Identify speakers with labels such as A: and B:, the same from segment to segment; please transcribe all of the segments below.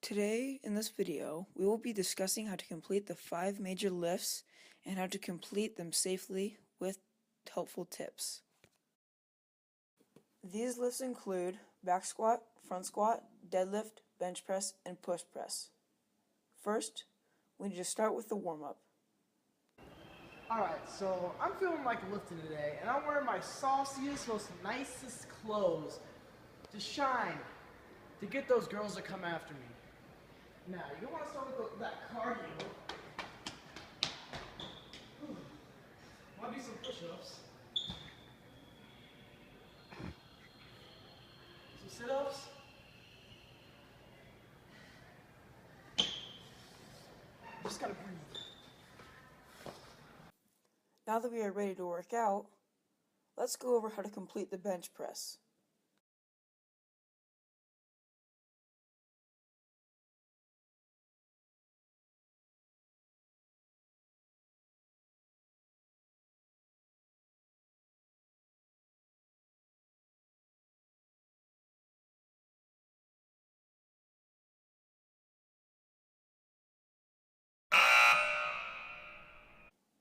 A: Today, in this video, we will be discussing how to complete the 5 major lifts and how to complete them safely with helpful tips. These lifts include back squat, front squat, deadlift, bench press, and push press. First, we need to start with the warm-up.
B: Alright, so I'm feeling like lifting today, and I'm wearing my sauciest, most nicest clothes to shine, to get those girls to come after me. Now, you want to start with that cardio. Want to do some push-ups, some sit-ups. Just gotta breathe.
A: Now that we are ready to work out, let's go over how to complete the bench press.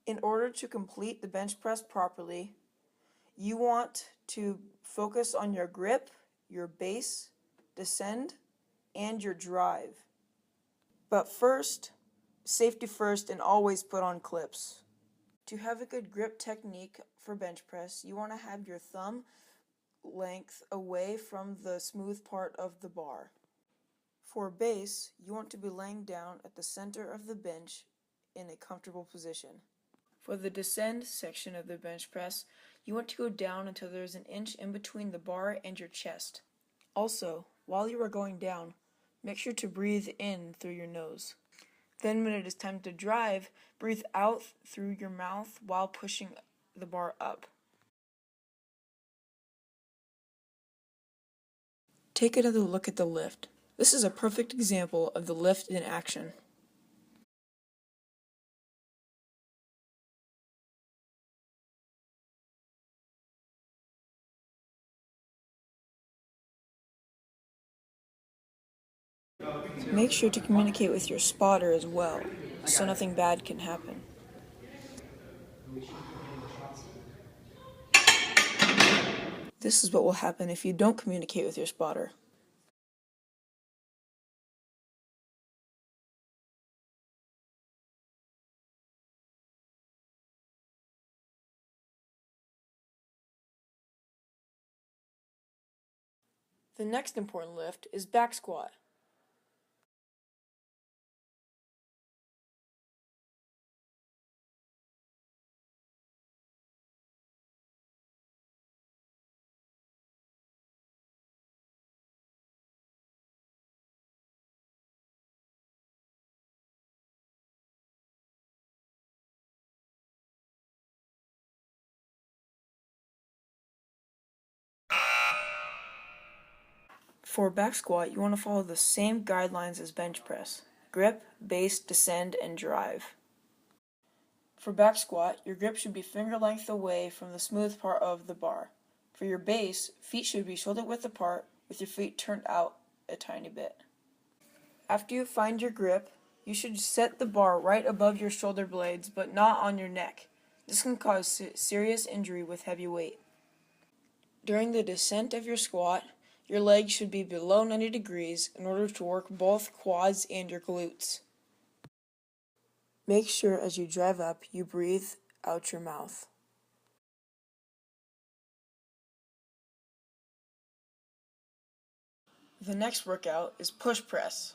A: In order to complete the bench press properly, you want to focus on your grip, your base, descend, and your drive. But first, safety first, and always put on clips. To have a good grip technique for bench press, you want to have your thumb length away from the smooth part of the bar. For base, you want to be laying down at the center of the bench in a comfortable position. For the descend section of the bench press, you want to go down until there is an inch in between the bar and your chest. Also, while you are going down, make sure to breathe in through your nose. Then when it is time to drive, breathe out through your mouth while pushing the bar up. Take another look at the lift. This is a perfect example of the lift in action. Make sure to communicate with your spotter as well, so nothing bad can happen. This is what will happen if you don't communicate with your spotter. The next important lift is back squat. For back squat, you want to follow the same guidelines as bench press: grip, base, descend, and drive. For back squat, your grip should be finger length away from the smooth part of the bar. For your base, feet should be shoulder width apart with your feet turned out a tiny bit. After you find your grip, you should set the bar right above your shoulder blades but not on your neck. This can cause serious injury with heavy weight. During the descent of your squat, your legs should be below 90 degrees in order to work both quads and your glutes. Make sure as you drive up, you breathe out your mouth. The next workout is push press.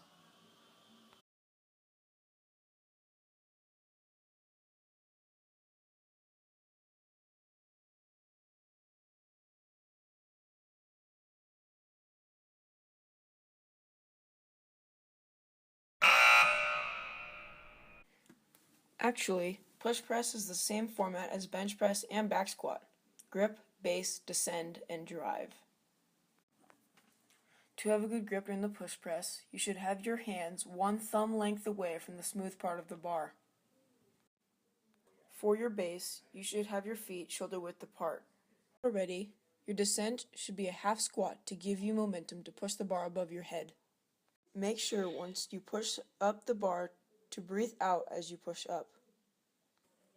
A: Actually, push press is the same format as bench press and back squat: grip, base, descend, and drive. To have a good grip during the push press, you should have your hands one thumb length away from the smooth part of the bar. For your base, you should have your feet shoulder width apart. When you're ready, your descent should be a half squat to give you momentum to push the bar above your head. Make sure once you push up the bar to breathe out as you push up.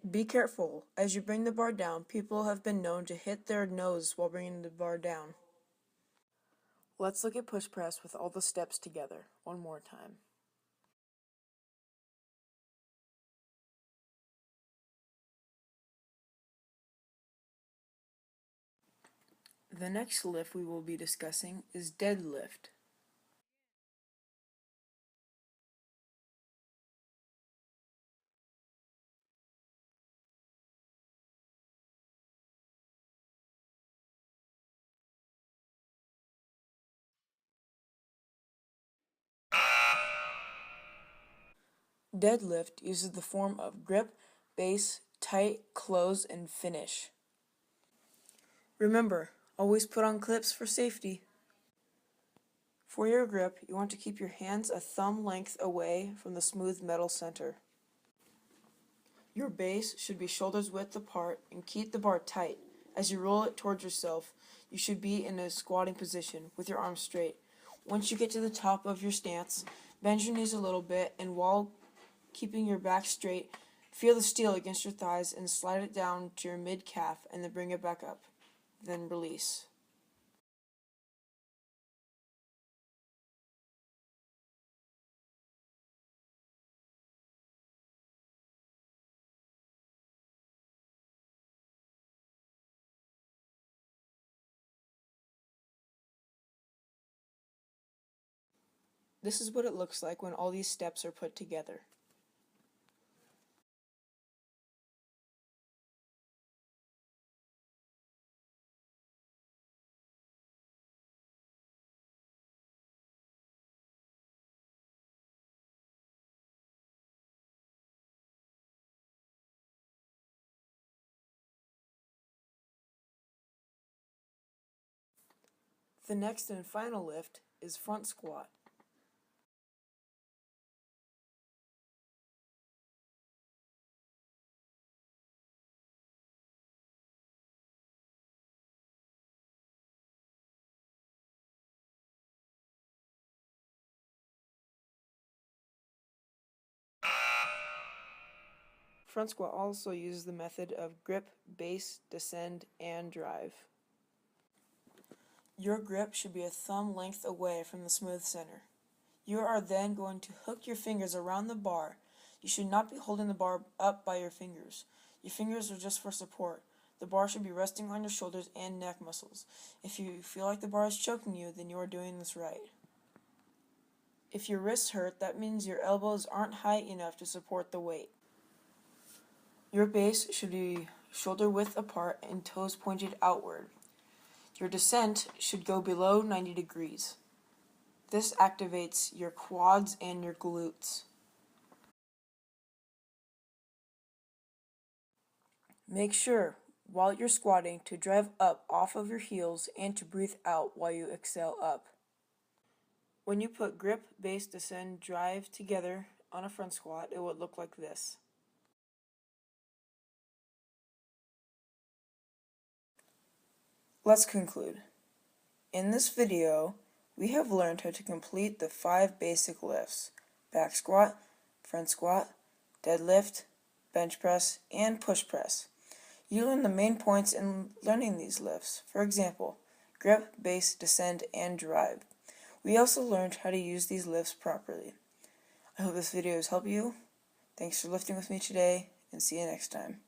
A: Be careful. As you bring the bar down, people have been known to hit their nose while bringing the bar down. Let's look at push press with all the steps together one more time. The next lift we will be discussing is deadlift. Deadlift uses the form of grip, base, tight, close, and finish. Remember, always put on clips for safety. For your grip, you want to keep your hands a thumb length away from the smooth metal center. Your base should be shoulders width apart and keep the bar tight. As you roll it towards yourself, you should be in a squatting position with your arms straight. Once you get to the top of your stance, bend your knees a little bit, and while keeping your back straight, feel the steel against your thighs and slide it down to your mid-calf and then bring it back up. Then release. This is what it looks like when all these steps are put together. The next and final lift is front squat. Front squat also uses the method of grip, base, descend, and drive. Your grip should be a thumb length away from the smooth center. You are then going to hook your fingers around the bar. You should not be holding the bar up by your fingers. Your fingers are just for support. The bar should be resting on your shoulders and neck muscles. If you feel like the bar is choking you, then you are doing this right. If your wrists hurt, that means your elbows aren't high enough to support the weight. Your base should be shoulder width apart and toes pointed outward. Your descent should go below 90 degrees. This activates your quads and your glutes. Make sure, while you're squatting, to drive up off of your heels and to breathe out while you exhale up. When you put grip, base, descend, drive together on a front squat, it would look like this. Let's conclude. In this video, we have learned how to complete the 5 basic lifts: back squat, front squat, deadlift, bench press, and push press. You learn the main points in learning these lifts. For example, grip, base, descend, and drive. We also learned how to use these lifts properly. I hope this video has helped you. Thanks for lifting with me today, and see you next time.